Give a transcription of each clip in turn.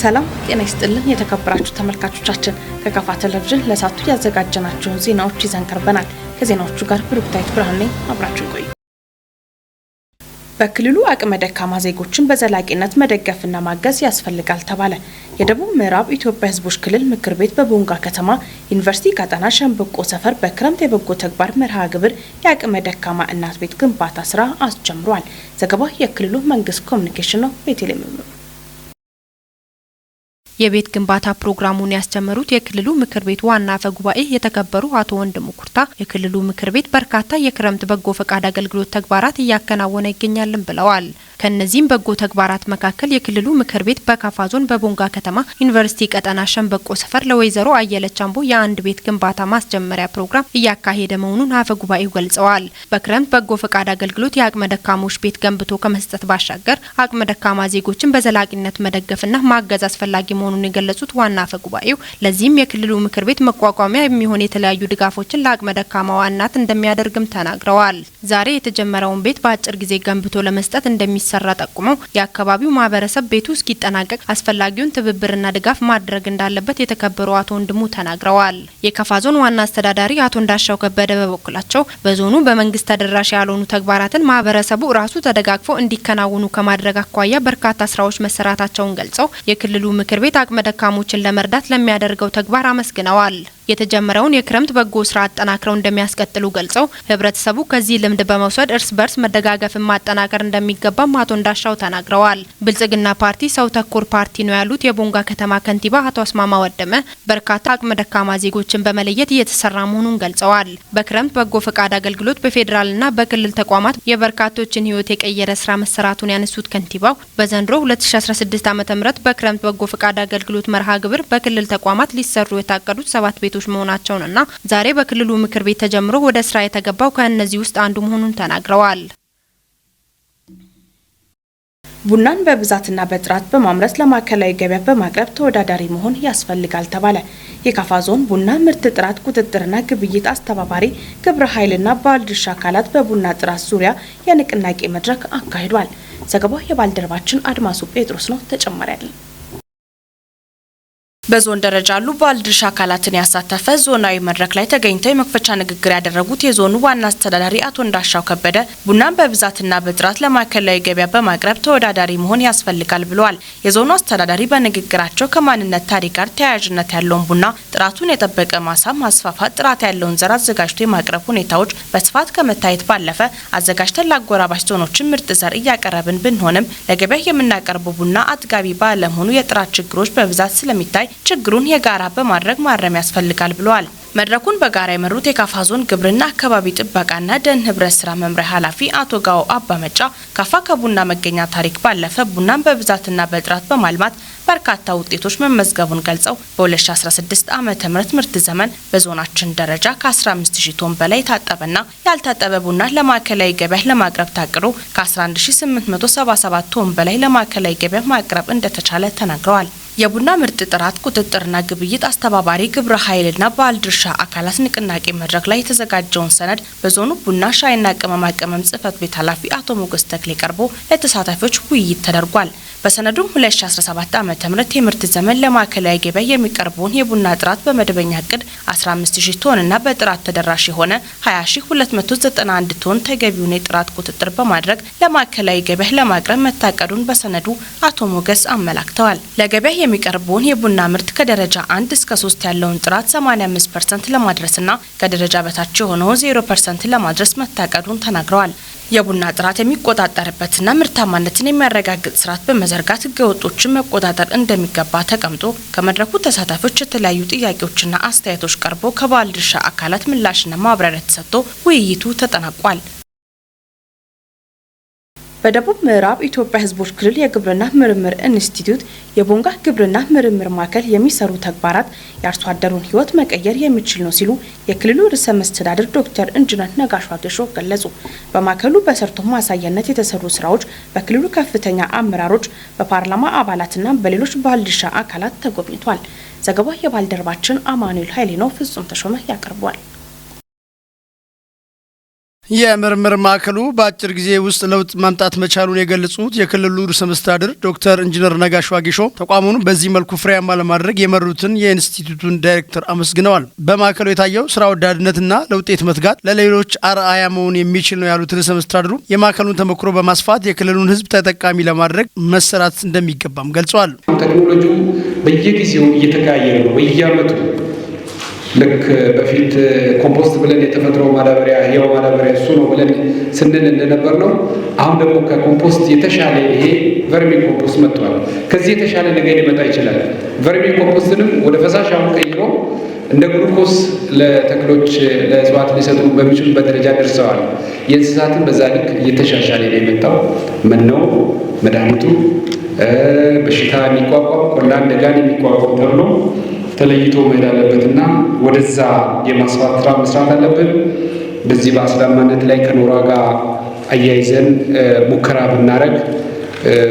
ሰላም ጤና ይስጥልን የተከበራችሁ ተመልካቾቻችን ከካፋ ቴሌቪዥን ለሳቱ ያዘጋጀናቸውን ዜናዎች ይዘን ቀርበናል። ከዜናዎቹ ጋር ብሩክታይት ብርሃን ነኝ። አብራችሁን ቆዩ። በክልሉ አቅመ ደካማ ዜጎችን በዘላቂነት መደገፍና ማገዝ ያስፈልጋል ተባለ። የደቡብ ምዕራብ ኢትዮጵያ ሕዝቦች ክልል ምክር ቤት በቦንጋ ከተማ ዩኒቨርሲቲ ቀጠና ሸንበቆ ሰፈር በክረምት የበጎ ተግባር መርሃ ግብር የአቅመ ደካማ እናት ቤት ግንባታ ስራ አስጀምሯል። ዘገባው የክልሉ መንግስት ኮሚኒኬሽን ነው። ቤተልሔም የቤት ግንባታ ፕሮግራሙን ያስጀመሩት የክልሉ ምክር ቤት ዋና አፈ ጉባኤ የተከበሩ አቶ ወንድሙ ኩርታ የክልሉ ምክር ቤት በርካታ የክረምት በጎ ፈቃድ አገልግሎት ተግባራት እያከናወነ ይገኛልን ብለዋል። ከነዚህም በጎ ተግባራት መካከል የክልሉ ምክር ቤት በካፋ ዞን በቦንጋ ከተማ ዩኒቨርሲቲ ቀጠና ሸንበቆ ሰፈር ለወይዘሮ አየለች አምቦ የአንድ ቤት ግንባታ ማስጀመሪያ ፕሮግራም እያካሄደ መሆኑን አፈ ጉባኤው ገልጸዋል። በክረምት በጎ ፈቃድ አገልግሎት የአቅመ ደካሞች ቤት ገንብቶ ከመስጠት ባሻገር አቅመ ደካማ ዜጎችን በዘላቂነት መደገፍና ማገዝ አስፈላጊ መሆኑን የገለጹት ዋና አፈ ጉባኤው ለዚህም የክልሉ ምክር ቤት መቋቋሚያ የሚሆን የተለያዩ ድጋፎችን ለአቅመ ደካማዋ እናት እንደሚያደርግም ተናግረዋል። ዛሬ የተጀመረውን ቤት በአጭር ጊዜ ገንብቶ ለመስጠት እንደሚሰራ ጠቁመው የአካባቢው ማህበረሰብ ቤቱ እስኪጠናቀቅ አስፈላጊውን ትብብርና ድጋፍ ማድረግ እንዳለበት የተከበሩ አቶ ወንድሙ ተናግረዋል። የካፋ ዞን ዋና አስተዳዳሪ አቶ እንዳሻው ከበደ በበኩላቸው በዞኑ በመንግስት ተደራሽ ያልሆኑ ተግባራትን ማህበረሰቡ ራሱ ተደጋግፎ እንዲከናወኑ ከማድረግ አኳያ በርካታ ስራዎች መሰራታቸውን ገልጸው የክልሉ ምክር ቤት አቅመ ደካሞችን ለመርዳት ለሚያደርገው ተግባር አመስግነዋል። የተጀመረውን የክረምት በጎ ስራ አጠናክረው እንደሚያስቀጥሉ ገልጸው ህብረተሰቡ ከዚህ ልምድ በመውሰድ እርስ በርስ መደጋገፍን ማጠናከር እንደሚገባም አቶ እንዳሻው ተናግረዋል። ብልጽግና ፓርቲ ሰው ተኮር ፓርቲ ነው ያሉት የቦንጋ ከተማ ከንቲባ አቶ አስማማ ወደመ በርካታ አቅመ ደካማ ዜጎችን በመለየት እየተሰራ መሆኑን ገልጸዋል። በክረምት በጎ ፈቃድ አገልግሎት በፌዴራልና በክልል ተቋማት የበርካቶችን ህይወት የቀየረ ስራ መሰራቱን ያነሱት ከንቲባው በዘንድሮ 2016 ዓ.ም በክረምት በጎ ፈቃድ አገልግሎት መርሃ ግብር በክልል ተቋማት ሊሰሩ የታቀዱት 7 ቤቶች መሆናቸውንና ዛሬ በክልሉ ምክር ቤት ተጀምሮ ወደ ስራ የተገባው ከእነዚህ ውስጥ አንዱ መሆኑን ተናግረዋል። ቡናን በብዛትና በጥራት በማምረት ለማዕከላዊ ገበያ በማቅረብ ተወዳዳሪ መሆን ያስፈልጋል ተባለ። የካፋ ዞን ቡና ምርት ጥራት ቁጥጥርና ግብይት አስተባባሪ ግብረ ኃይልና ባለድርሻ አካላት በቡና ጥራት ዙሪያ የንቅናቄ መድረክ አካሂዷል። ዘገባው የባልደረባችን አድማሱ ጴጥሮስ ነው። ተጨማሪ አለ። በዞን ደረጃ ያሉ ባለድርሻ አካላትን ያሳተፈ ዞናዊ መድረክ ላይ ተገኝተው የመክፈቻ ንግግር ያደረጉት የዞኑ ዋና አስተዳዳሪ አቶ እንዳሻው ከበደ ቡናን በብዛትና በጥራት ለማዕከላዊ ገበያ በማቅረብ ተወዳዳሪ መሆን ያስፈልጋል ብለዋል። የዞኑ አስተዳዳሪ በንግግራቸው ከማንነት ታሪክ ጋር ተያያዥነት ያለውን ቡና ጥራቱን የጠበቀ ማሳ ማስፋፋት፣ ጥራት ያለውን ዘር አዘጋጅቶ የማቅረብ ሁኔታዎች በስፋት ከመታየት ባለፈ አዘጋጅተን ለአጎራባች ዞኖችን ምርጥ ዘር እያቀረብን ብንሆንም ለገበያ የምናቀርበው ቡና አጥጋቢ ባለመሆኑ የጥራት ችግሮች በብዛት ስለሚታይ ችግሩን የጋራ በማድረግ ማረም ያስፈልጋል ብለዋል። መድረኩን በጋራ የመሩት የካፋ ዞን ግብርና አካባቢ ጥበቃና ደን ህብረት ስራ መምሪያ ኃላፊ አቶ ጋው አባመጫ ካፋ ከቡና መገኛ ታሪክ ባለፈ ቡናን በብዛትና በጥራት በማልማት በርካታ ውጤቶች መመዝገቡን ገልጸው በ2016 ዓመተ ምህረት ምርት ዘመን በዞናችን ደረጃ ከ15000 ቶን በላይ የታጠበና ያልታጠበ ቡና ለማዕከላዊ ገበያ ለማቅረብ ታቅዶ ከ11877 ቶን በላይ ለማዕከላዊ ገበያ ማቅረብ እንደተቻለ ተናግረዋል። የቡና ምርት ጥራት ቁጥጥርና ግብይት አስተባባሪ ግብረ ኃይልና ባለድርሻ አካላት ንቅናቄ መድረክ ላይ የተዘጋጀውን ሰነድ በዞኑ ቡና ሻይና ቅመማ ቅመም ጽህፈት ቤት ኃላፊ አቶ ሞገስ ተክሌ ቀርቦ ለተሳታፊዎች ውይይት ተደርጓል። በሰነዱም 2017 ዓ.ም የምርት ዘመን ለማዕከላዊ ገበያ የሚቀርበውን የቡና ጥራት በመደበኛ እቅድ 15000 ቶንና በጥራት ተደራሽ የሆነ 20291 ቶን ተገቢውን የጥራት ቁጥጥር በማድረግ ለማዕከላዊ ገበያ ለማቅረብ መታቀዱን በሰነዱ አቶ ሞገስ አመላክተዋል። ለገበያ የሚቀርበውን የቡና ምርት ከደረጃ 1 እስከ 3 ያለውን ጥራት 85% ለማድረስና ከደረጃ በታች የሆነውን 0% ለማድረስ መታቀዱን ተናግረዋል። የቡና ጥራት የሚቆጣጠርበትና ምርታማነትን የሚያረጋግጥ ስርዓት በመዘርጋት ህገወጦችን መቆጣጠር እንደሚገባ ተቀምጦ ከመድረኩ ተሳታፊዎች የተለያዩ ጥያቄዎችና አስተያየቶች ቀርቦ ከባለድርሻ አካላት ምላሽና ማብራሪያ ተሰጥቶ ውይይቱ ተጠናቋል። በደቡብ ምዕራብ ኢትዮጵያ ሕዝቦች ክልል የግብርና ምርምር ኢንስቲትዩት የቦንጋ ግብርና ምርምር ማዕከል የሚሰሩ ተግባራት የአርሶ አደሩን ህይወት መቀየር የሚችል ነው ሲሉ የክልሉ ርዕሰ መስተዳድር ዶክተር ኢንጂነር ነጋሽ ዋጌሾ ገለጹ። በማዕከሉ በሰርቶ ማሳያነት የተሰሩ ስራዎች በክልሉ ከፍተኛ አመራሮች፣ በፓርላማ አባላትና በሌሎች ባለድርሻ አካላት ተጎብኝቷል። ዘገባው የባልደረባችን አማኑኤል ኃይሌ ነው። ፍጹም ተሾመ ያቀርበዋል። የምርምር ማዕከሉ በአጭር ጊዜ ውስጥ ለውጥ ማምጣት መቻሉን የገለጹት የክልሉ ርዕሰ መስተዳድር ዶክተር ኢንጂነር ነጋሽ ዋጌሾ ተቋሙን በዚህ መልኩ ፍሬያማ ለማድረግ የመሩትን የኢንስቲትዩቱን ዳይሬክተር አመስግነዋል። በማዕከሉ የታየው ስራ ወዳድነትና ለውጤት መትጋት ለሌሎች አርአያ መሆን የሚችል ነው ያሉት ርዕሰ መስተዳድሩ የማዕከሉን ተሞክሮ በማስፋት የክልሉን ሕዝብ ተጠቃሚ ለማድረግ መሰራት እንደሚገባም ገልጸዋል። ቴክኖሎጂው በየጊዜው እየተቀያየረ ነው። በየዓመቱ ልክ በፊት ኮምፖስት ብለን የተፈጥሮ ማዳበሪያ ህያው ማዳበሪያ እሱ ነው ብለን ስንል እንደነበር ነው። አሁን ደግሞ ከኮምፖስት የተሻለ ይሄ ቨርሚ ኮምፖስት መጥቷል። ከዚህ የተሻለ ነገር ሊመጣ ይችላል። ቨርሚ ኮምፖስትንም ወደ ፈሳሽ አሁን ቀይሮ እንደ ግሉኮስ ለተክሎች ለእጽዋት ሊሰጡ በሚችሉበት ደረጃ ደርሰዋል። የእንስሳትን በዛ ልክ እየተሻሻለ ነው የመጣው። መነው መድኃኒቱ በሽታ የሚቋቋም ቆላን ደጋን የሚቋቋም ተብሎ ተለይቶ መሄድ አለበትና ወደዛ የማስፋት ስራ መስራት አለብን። በዚህ በአስዳማነት ላይ ከኖራ ጋር አያይዘን ሙከራ ብናረግ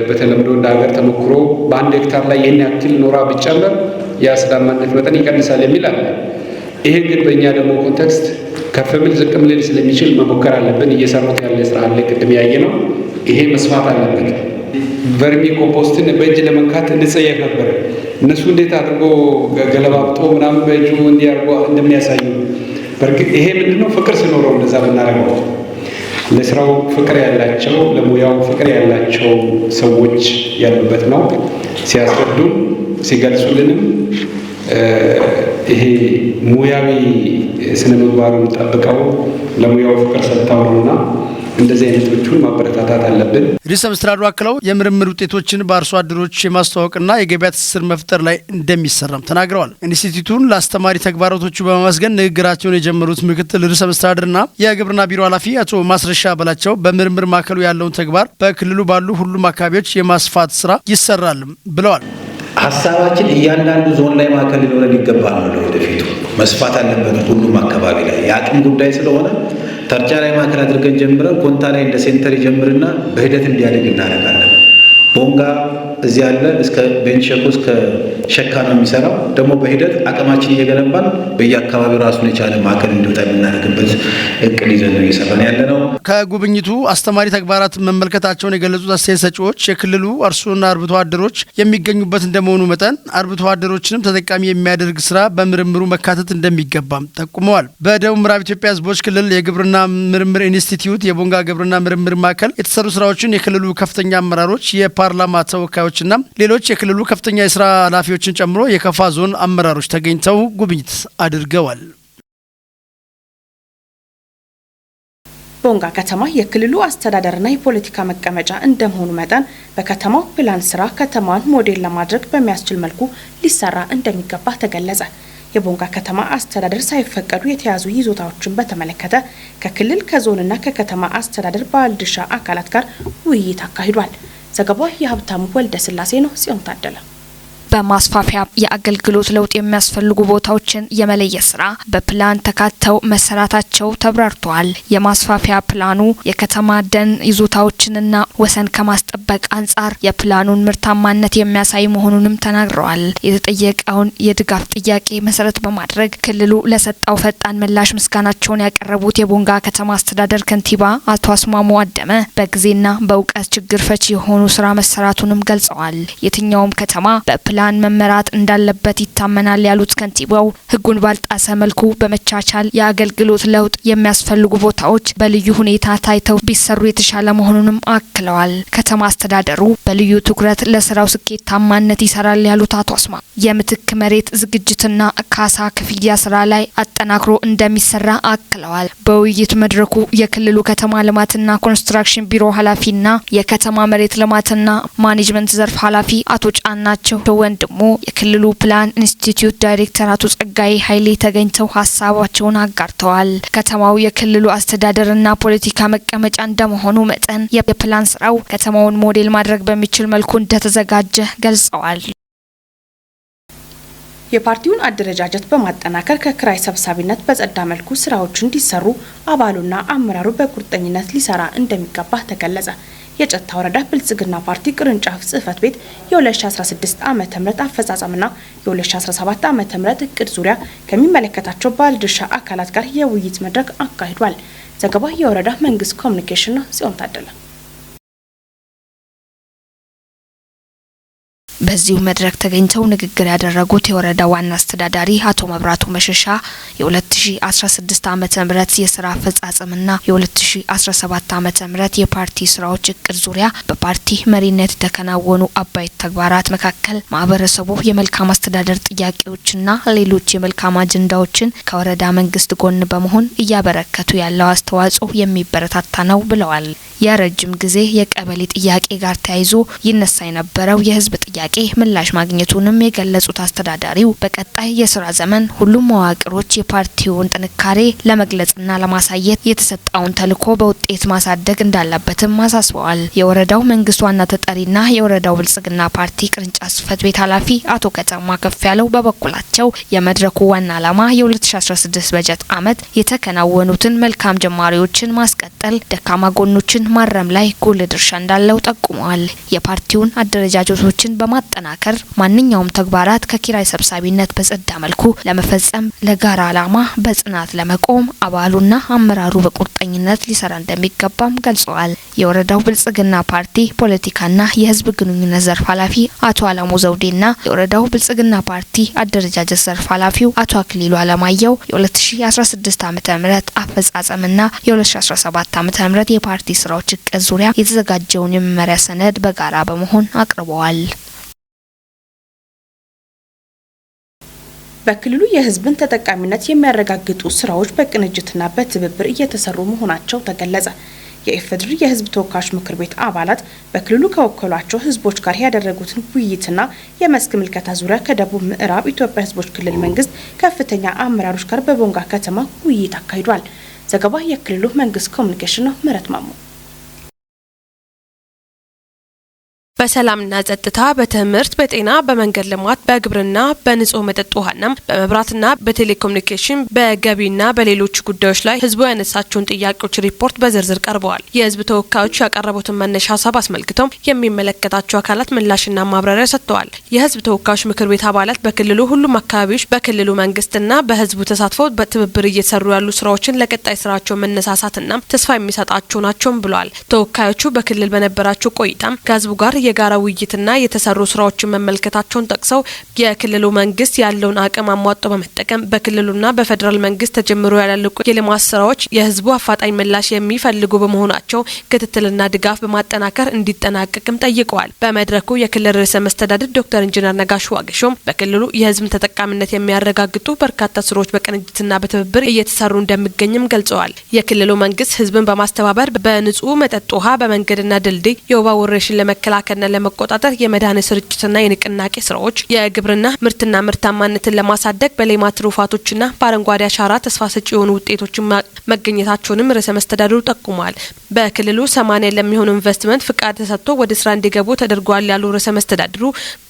በተለምዶ እንደ ሀገር ተሞክሮ በአንድ ሄክታር ላይ ይህን ያክል ኖራ ቢጨመር የአስዳማነት መጠን ይቀንሳል የሚል አለ። ይሄ ግን በእኛ ደግሞ ኮንቴክስት ከፍ ሚል ዝቅ ሚል ስለሚችል መሞከር አለብን። እየሰሩት ያለ ስራ አለ። ቅድም ያየ ነው። ይሄ መስፋት አለበት። ቨርሚ ኮምፖስትን በእጅ ለመንካት እንጸየፍ ነበር። እነሱ እንዴት አድርጎ ገለባብጦ ምናምን በእጁ እንዲያርጎ እንደሚያሳዩ በርግጥ ይሄ ምንድነው ፍቅር ሲኖረው እንደዛ ብናረገው ለስራው ፍቅር ያላቸው ለሙያው ፍቅር ያላቸው ሰዎች ያሉበት ነው። ሲያስረዱን ሲገልጹልንም ይሄ ሙያዊ ስነ ምግባሩን ጠብቀው ለሙያው ፍቅር ሰጥተው ነውና እንደዚህ አይነቶቹን ማበረታታት አለብን። ርዕሰ መስተዳድሩ አክለው የምርምር ውጤቶችን በአርሶ አደሮች የማስተዋወቅና የገበያ ትስስር መፍጠር ላይ እንደሚሰራም ተናግረዋል። ኢንስቲትዩቱን ለአስተማሪ ተግባራቶቹ በማመስገን ንግግራቸውን የጀመሩት ምክትል ርዕሰ መስተዳድርና የግብርና ቢሮ ኃላፊ አቶ ማስረሻ በላቸው በምርምር ማዕከሉ ያለውን ተግባር በክልሉ ባሉ ሁሉም አካባቢዎች የማስፋት ስራ ይሰራልም ብለዋል። ሀሳባችን እያንዳንዱ ዞን ላይ ማዕከል ሊኖረን ይገባል ነው። ለወደፊቱ መስፋት አለበት ሁሉም አካባቢ ላይ የአቅም ጉዳይ ስለሆነ ተርጫ ላይ ማዕከል አድርገን ጀምረን ኮንታ ላይ እንደ ሴንተር ይጀምርና በሂደት እንዲያድግ እናደርጋለን። ቦንጋ እዚህ ያለ እስከ ቤንቸኮ እስከ ሸካ ነው የሚሰራው። ደግሞ በሂደት አቅማችን እየገነባን በየአካባቢው ራሱን የቻለ ማዕከል እንዲወጣ የምናደርግበት እቅድ ይዘን ነው እየሰራን ያለ ነው። ከጉብኝቱ አስተማሪ ተግባራት መመልከታቸውን የገለጹት አስተያየት ሰጪዎች የክልሉ አርሶና አርብቶ አደሮች የሚገኙበት እንደመሆኑ መጠን አርብቶ አደሮችንም ተጠቃሚ የሚያደርግ ስራ በምርምሩ መካተት እንደሚገባም ጠቁመዋል። በደቡብ ምዕራብ ኢትዮጵያ ሕዝቦች ክልል የግብርና ምርምር ኢንስቲትዩት የቦንጋ ግብርና ምርምር ማዕከል የተሰሩ ስራዎችን የክልሉ ከፍተኛ አመራሮች የፓርላማ ተወካዮችና ሌሎች የክልሉ ከፍተኛ የስራ ኃላፊዎችን ጨምሮ የከፋ ዞን አመራሮች ተገኝተው ጉብኝት አድርገዋል። ቦንጋ ከተማ የክልሉ አስተዳደርና የፖለቲካ መቀመጫ እንደመሆኑ መጠን በከተማው ፕላን ስራ ከተማዋን ሞዴል ለማድረግ በሚያስችል መልኩ ሊሰራ እንደሚገባ ተገለጸ። የቦንጋ ከተማ አስተዳደር ሳይፈቀዱ የተያዙ ይዞታዎችን በተመለከተ ከክልል ከዞንና ከከተማ አስተዳደር ባለድርሻ አካላት ጋር ውይይት አካሂዷል። ዘገባው የሀብታሙ ወልደስላሴ ነው። ጽዮን ታደለ በማስፋፊያ የአገልግሎት ለውጥ የሚያስፈልጉ ቦታዎችን የመለየት ስራ በፕላን ተካተው መሰራታቸው ተብራርተዋል። የማስፋፊያ ፕላኑ የከተማ ደን ይዞታዎችንና ወሰን ከማስጠበቅ አንጻር የፕላኑን ምርታማነት የሚያሳይ መሆኑንም ተናግረዋል። የተጠየቀውን የድጋፍ ጥያቄ መሰረት በማድረግ ክልሉ ለሰጣው ፈጣን ምላሽ ምስጋናቸውን ያቀረቡት የቦንጋ ከተማ አስተዳደር ከንቲባ አቶ አስማሙ አደመ በጊዜና በእውቀት ችግር ፈቺ የሆኑ ስራ መሰራቱንም ገልጸዋል። የትኛውም ከተማ በፕላን መመራት እንዳለበት ይታመናል ያሉት ከንቲባው ሕጉን ባልጣሰ መልኩ በመቻቻል የአገልግሎት ለውጥ የሚያስፈልጉ ቦታዎች በልዩ ሁኔታ ታይተው ቢሰሩ የተሻለ መሆኑንም አክለዋል። ከተማ አስተዳደሩ በልዩ ትኩረት ለስራው ስኬታማነት ይሰራል ያሉት አቶ አስማ የምትክ መሬት ዝግጅትና ካሳ ክፍያ ስራ ላይ አጠናክሮ እንደሚሰራ አክለዋል። በውይይት መድረኩ የክልሉ ከተማ ልማትና ኮንስትራክሽን ቢሮ ኃላፊና የከተማ መሬት ልማትና ማኔጅመንት ዘርፍ ኃላፊ አቶ ጫናቸው ወንድሙ የክልሉ ፕላን ኢንስቲትዩት ዳይሬክተር አቶ ጸጋይ ኃይሌ ተገኝተው ሀሳባቸውን አጋርተዋል። ከተማው የክልሉ አስተዳደርና ፖለቲካ መቀመጫ እንደመሆኑ መጠን የፕላን ስራው ከተማውን ሞዴል ማድረግ በሚችል መልኩ እንደተዘጋጀ ገልጸዋል። የፓርቲውን አደረጃጀት በማጠናከር ከክራይ ሰብሳቢነት በጸዳ መልኩ ስራዎች እንዲሰሩ አባሉና አመራሩ በቁርጠኝነት ሊሰራ እንደሚገባ ተገለጸ። የጨታ ወረዳ ብልጽግና ፓርቲ ቅርንጫፍ ጽህፈት ቤት የ2016 ዓመተ ምህረት አፈጻጸምና የ2017 ዓመተ ምህረት እቅድ ዙሪያ ከሚመለከታቸው ባለድርሻ አካላት ጋር የውይይት መድረክ አካሂዷል። ዘገባው የወረዳ መንግስት ኮሚኒኬሽን ነው። ጽዮን ታደለ። በዚሁ መድረክ ተገኝተው ንግግር ያደረጉት የወረዳ ዋና አስተዳዳሪ አቶ መብራቱ መሸሻ የ2016 ዓመተ ምህረት የስራ አፈጻጸምና የ2017 ዓመተ ምህረት የፓርቲ ስራዎች እቅድ ዙሪያ በፓርቲ መሪነት የተከናወኑ አበይት ተግባራት መካከል ማህበረሰቡ የመልካም አስተዳደር ጥያቄዎችና ሌሎች የመልካም አጀንዳዎችን ከወረዳ መንግስት ጎን በመሆን እያበረከቱ ያለው አስተዋጽኦ የሚበረታታ ነው ብለዋል። የረጅም ጊዜ የቀበሌ ጥያቄ ጋር ተያይዞ ይነሳ የነበረው የህዝብ ጥያቄ ምላሽ ማግኘቱንም የገለጹት አስተዳዳሪው በቀጣይ የስራ ዘመን ሁሉም መዋቅሮች የፓርቲውን ጥንካሬ ለመግለጽና ለማሳየት የተሰጠውን ተልዕኮ በውጤት ማሳደግ እንዳለበትም አሳስበዋል። የወረዳው መንግስት ዋና ተጠሪና የወረዳው ብልጽግና ፓርቲ ቅርንጫፍ ጽህፈት ቤት ኃላፊ አቶ ከተማ ከፍ ያለው በበኩላቸው የመድረኩ ዋና ዓላማ የ2016 በጀት ዓመት የተከናወኑትን መልካም ጀማሪዎችን ማስቀጠል፣ ደካማ ጎኖችን ማረም ላይ ጉልህ ድርሻ እንዳለው ጠቁመዋል። የፓርቲውን አደረጃጀቶችን በማጠናከር ማንኛውም ተግባራት ከኪራይ ሰብሳቢነት በጸዳ መልኩ ለመፈጸም ለጋራ ዓላማ በጽናት ለመቆም አባሉና አመራሩ በቁርጠኝነት ሊሰራ እንደሚገባም ገልጸዋል። የወረዳው ብልጽግና ፓርቲ ፖለቲካና የህዝብ ግንኙነት ዘርፍ ኃላፊ አቶ አለሙ ዘውዴና የወረዳው ብልጽግና ፓርቲ አደረጃጀት ዘርፍ ኃላፊው አቶ አክሊሉ አለማየሁ የ2016 ዓመተ ምህረት አፈጻጸምና የ2017 ዓመተ ምህረት የፓርቲ ስራዎች እቅድ ዙሪያ የተዘጋጀውን የመመሪያ ሰነድ በጋራ በመሆን አቅርበዋል። በክልሉ የህዝብን ተጠቃሚነት የሚያረጋግጡ ስራዎች በቅንጅትና በትብብር እየተሰሩ መሆናቸው ተገለጸ። የኢፌዴሪ የህዝብ ተወካዮች ምክር ቤት አባላት በክልሉ ከወከሏቸው ህዝቦች ጋር ያደረጉትን ውይይትና የመስክ ምልከታ ዙሪያ ከደቡብ ምዕራብ ኢትዮጵያ ህዝቦች ክልል መንግስት ከፍተኛ አመራሮች ጋር በቦንጋ ከተማ ውይይት አካሂዷል። ዘገባ የክልሉ መንግስት ኮሚኒኬሽን ነው። ምህረት ማሙ። በሰላምና ጸጥታ፣ በትምህርት፣ በጤና፣ በመንገድ ልማት፣ በግብርና፣ በንጹህ መጠጥ ውሃና በመብራትና በቴሌኮሙኒኬሽን፣ በገቢና በሌሎች ጉዳዮች ላይ ህዝቡ ያነሳቸውን ጥያቄዎች ሪፖርት በዝርዝር ቀርበዋል። የህዝብ ተወካዮች ያቀረቡትን መነሻ ሀሳብ አስመልክተው የሚመለከታቸው አካላት ምላሽና ማብራሪያ ሰጥተዋል። የህዝብ ተወካዮች ምክር ቤት አባላት በክልሉ ሁሉም አካባቢዎች በክልሉ መንግስትና በህዝቡ ተሳትፎ በትብብር እየሰሩ ያሉ ስራዎችን ለቀጣይ ስራቸው መነሳሳትና ተስፋ የሚሰጣቸው ናቸውም ብለዋል። ተወካዮቹ በክልል በነበራቸው ቆይታም ከህዝቡ ጋር የጋራ ውይይትና የተሰሩ ስራዎችን መመልከታቸውን ጠቅሰው የክልሉ መንግስት ያለውን አቅም አሟጦ በመጠቀም በክልሉና በፌደራል መንግስት ተጀምሮ ያላለቁ የልማት ስራዎች የህዝቡ አፋጣኝ ምላሽ የሚፈልጉ በመሆናቸው ክትትልና ድጋፍ በማጠናከር እንዲጠናቀቅም ጠይቀዋል። በመድረኩ የክልል ርዕሰ መስተዳድር ዶክተር ኢንጂነር ነጋሽ ዋጌሾም በክልሉ የህዝብ ተጠቃሚነት የሚያረጋግጡ በርካታ ስራዎች በቅንጅትና በትብብር እየተሰሩ እንደሚገኝም ገልጸዋል። የክልሉ መንግስት ህዝብን በማስተባበር በንጹህ መጠጥ ውሃ፣ በመንገድና ድልድይ የወባ ወረርሽኝ ለመከላከል ለመቆጣጠር የመድኃኒት ስርጭትና የንቅናቄ ስራዎች፣ የግብርና ምርትና ምርታማነትን ለማሳደግ በሌማት ትሩፋቶችና በአረንጓዴ አሻራ ተስፋ ሰጪ የሆኑ ውጤቶችን መገኘታቸውንም ርዕሰ መስተዳድሩ ጠቁመዋል። በክልሉ 80 ለሚሆኑ ኢንቨስትመንት ፍቃድ ተሰጥቶ ወደ ስራ እንዲገቡ ተደርጓል ያሉ ርዕሰ መስተዳድሩ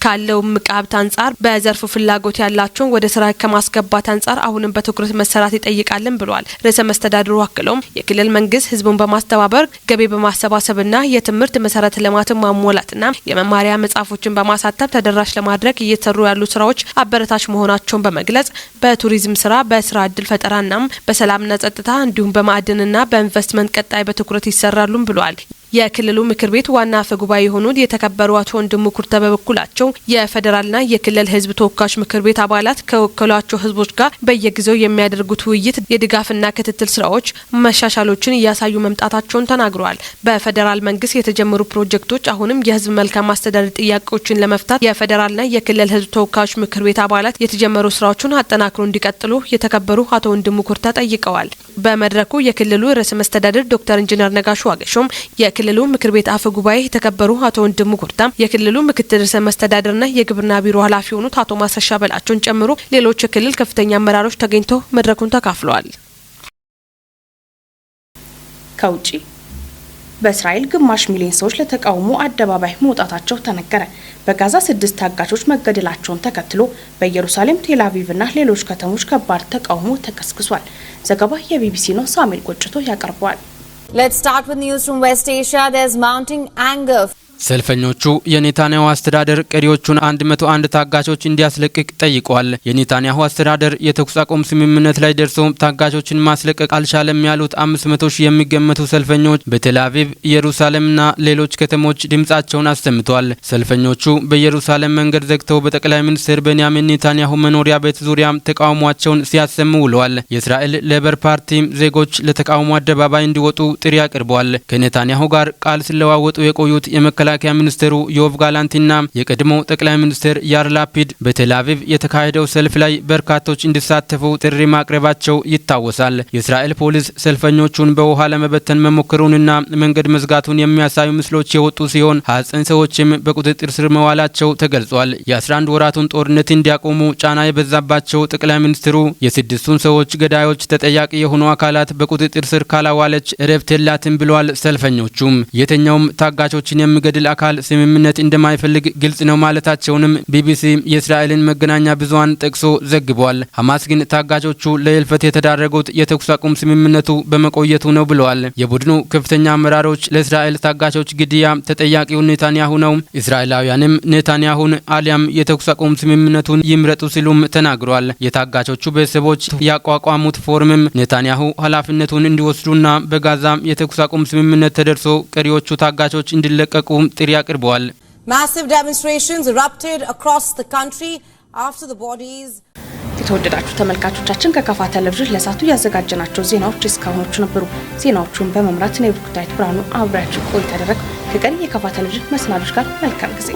ካለው እምቅ ሀብት አንጻር በዘርፉ ፍላጎት ያላቸውን ወደ ስራ ከማስገባት አንጻር አሁንም በትኩረት መሰራት ይጠይቃልን ብለዋል። ርዕሰ መስተዳድሩ አክለውም የክልል መንግስት ህዝቡን በማስተባበር ገቢ በማሰባሰብና የትምህርት መሰረተ ልማትን ማሟላትና የመማሪያ መጽሐፎችን በማሳተፍ ተደራሽ ለማድረግ እየተሰሩ ያሉ ስራዎች አበረታች መሆናቸውን በመግለጽ በቱሪዝም ስራ፣ በስራ እድል ፈጠራና በሰላምና ጸጥታ እንዲሁም በማዕድንና በኢንቨስትመንት ቀጣይ በትኩረት ይሰራሉም ብለዋል። የክልሉ ምክር ቤት ዋና አፈ ጉባኤ የሆኑት የተከበሩ አቶ ወንድሙ ኩርታ በበኩላቸው የፌዴራልና የክልል ህዝብ ተወካዮች ምክር ቤት አባላት ከወከሏቸው ህዝቦች ጋር በየጊዜው የሚያደርጉት ውይይት የድጋፍና ክትትል ስራዎች መሻሻሎችን እያሳዩ መምጣታቸውን ተናግረዋል። በፌዴራል መንግስት የተጀመሩ ፕሮጀክቶች አሁንም የህዝብ መልካም አስተዳደር ጥያቄዎችን ለመፍታት የፌዴራልና የክልል ህዝብ ተወካዮች ምክር ቤት አባላት የተጀመሩ ስራዎችን አጠናክሮ እንዲቀጥሉ የተከበሩ አቶ ወንድሙ ኩርታ ጠይቀዋል። በመድረኩ የክልሉ ርዕሰ መስተዳድር ዶክተር ኢንጂነር ነጋሽ ዋጌሾም የክልሉ ምክር ቤት አፈ ጉባኤ የተከበሩ አቶ ወንድሙ ኩርታ፣ የክልሉ ምክትል ርዕሰ መስተዳድርና የግብርና ቢሮ ኃላፊ የሆኑት አቶ ማስረሻ በላቸውን ጨምሮ ሌሎች የክልል ከፍተኛ አመራሮች ተገኝተው መድረኩን ተካፍለዋል። ከውጪ በእስራኤል ግማሽ ሚሊዮን ሰዎች ለተቃውሞ አደባባይ መውጣታቸው ተነገረ። በጋዛ 6 ታጋቾች መገደላቸውን ተከትሎ በኢየሩሳሌም፣ ቴል አቪቭና ሌሎች ከተሞች ከባድ ተቃውሞ ተቀስቅሷል። ዘገባ የቢቢሲ ነው። ሳሙኤል ቆጭቶ ያቀርበዋል። Let's start with news from West Asia. There's mounting anger. ሰልፈኞቹ የኔታንያሁ አስተዳደር ቀሪዎቹን 101 ታጋቾች እንዲያስለቅቅ ጠይቀዋል። የኔታንያሁ አስተዳደር የተኩስ አቁም ስምምነት ላይ ደርሶ ታጋቾችን ማስለቀቅ አልቻለም ያሉት 500 ሺህ የሚገመቱ ሰልፈኞች በቴል አቪቭ፣ ኢየሩሳሌምና ሌሎች ከተሞች ድምጻቸውን አሰምተዋል። ሰልፈኞቹ በኢየሩሳሌም መንገድ ዘግተው በጠቅላይ ሚኒስትር ቤንያሚን ኔታንያሁ መኖሪያ ቤት ዙሪያ ተቃውሟቸውን ሲያሰሙ ውለዋል። የእስራኤል ሌበር ፓርቲ ዜጎች ለተቃውሞ አደባባይ እንዲወጡ ጥሪ አቅርበዋል። ከኔታንያሁ ጋር ቃል ሲለዋወጡ የቆዩት የመከላከያ ሚኒስትሩ ዮቭ ጋላንቲና የቀድሞ ጠቅላይ ሚኒስትር ያር ላፒድ በቴል አቪቭ የተካሄደው ሰልፍ ላይ በርካቶች እንዲሳተፉ ጥሪ ማቅረባቸው ይታወሳል። የእስራኤል ፖሊስ ሰልፈኞቹን በውሃ ለመበተን መሞከሩንና መንገድ መዝጋቱን የሚያሳዩ ምስሎች የወጡ ሲሆን 29 ሰዎችም በቁጥጥር ስር መዋላቸው ተገልጿል። የ11 ወራቱን ጦርነት እንዲያቆሙ ጫና የበዛባቸው ጠቅላይ ሚኒስትሩ የስድስቱን ሰዎች ገዳዮች ተጠያቂ የሆኑ አካላት በቁጥጥር ስር ካላዋለች እረፍት የላትም ብለዋል። ሰልፈኞቹም የትኛውም ታጋቾችን የሚገድል አካል ስምምነት እንደማይፈልግ ግልጽ ነው ማለታቸውንም ቢቢሲ የእስራኤልን መገናኛ ብዙሃን ጠቅሶ ዘግቧል። ሐማስ ግን ታጋቾቹ ለህልፈት የተዳረጉት የተኩስ አቁም ስምምነቱ በመቆየቱ ነው ብለዋል። የቡድኑ ከፍተኛ አመራሮች ለእስራኤል ታጋቾች ግድያ ተጠያቂው ኔታንያሁ ነው፣ እስራኤላውያንም ኔታንያሁን አሊያም የተኩስ አቁም ስምምነቱን ይምረጡ ሲሉም ተናግሯል። የታጋቾቹ ቤተሰቦች ያቋቋሙት ፎርምም ኔታንያሁ ኃላፊነቱን እንዲወስዱና በጋዛ የተኩስ አቁም ስምምነት ተደርሶ ቀሪዎቹ ታጋቾች እንዲለቀቁ ጥሪ አቅርበዋል። Massive demonstrations erupted across the country after the bodies. የተወደዳችሁ ተመልካቾቻችን ከካፋ ቴሌቪዥን ለሳቱ ያዘጋጀናቸው ዜናዎች እስካሁኖቹ ነበሩ። ዜናዎቹን በመምራት ነው ብሩክታይት ብርሃኑ አብራችሁ ቆይታ አደረግኩ። ከቀሪ የካፋ ቴሌቪዥን መሰናዶች ጋር መልካም ጊዜ